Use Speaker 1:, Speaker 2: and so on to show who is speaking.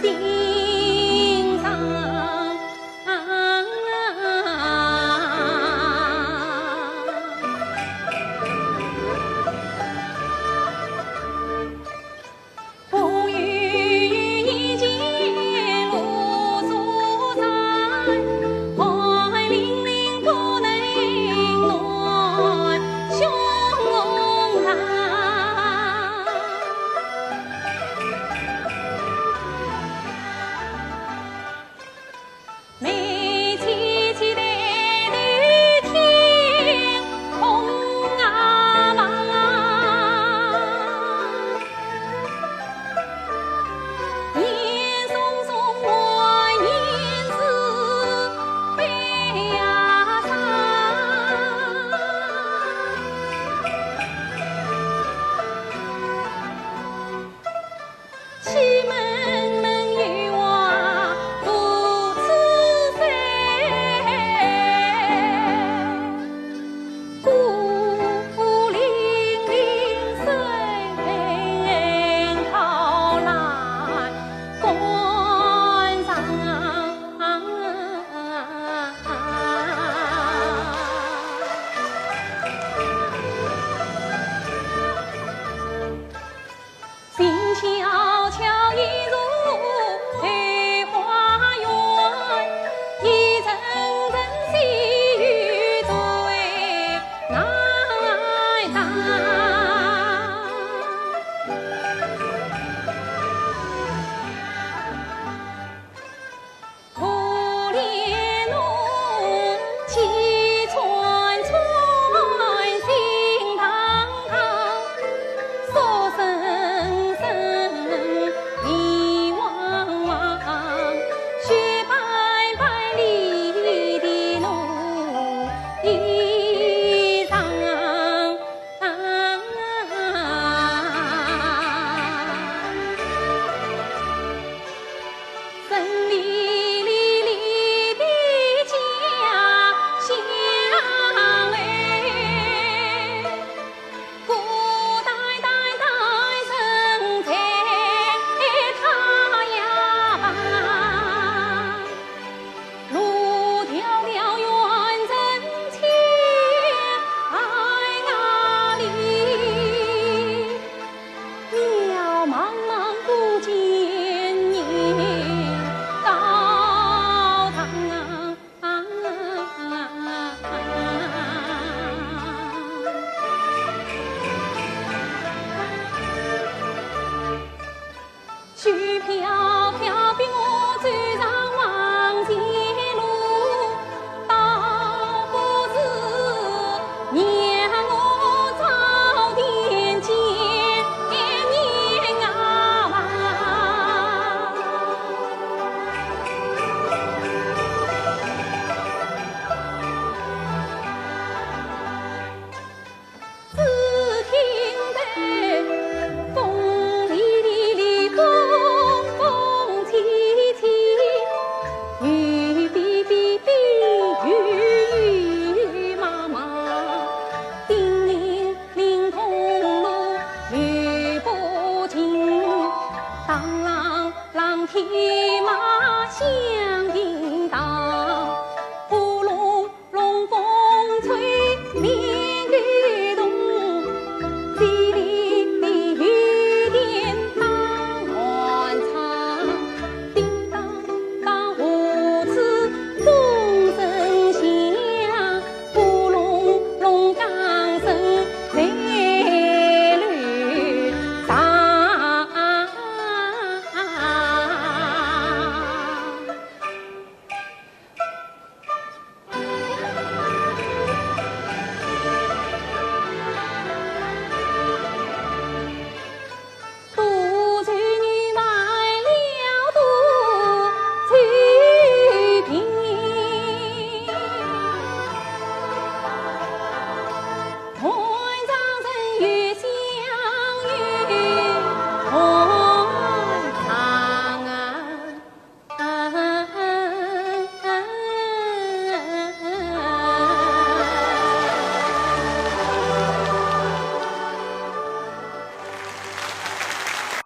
Speaker 1: 心上。风雨一见露珠山，海凛凛不能暖胸膛。美凄凄的天空啊望，烟松松万年是悲呀伤。气闷闷雨瓦如此深，孤零零身靠栏关上。静悄悄一入桃花源，一阵阵细雨追来打。可怜侬气喘喘，心淌淌，说声声泪汪汪，雪白白里的侬衣裳。森林里的家乡哎，古代代代生在他呀旁，路迢迢远征前，爱哪里？渺茫茫不见你高堂。雪飘飘逼我走上黄泉路，倒不是让我早点见面啊望。只听得风里里里，风风凄凄，雨滴滴滴，雨雨麻麻，叮铃铃铜锣流不尽，当啷啷铁马响叮当。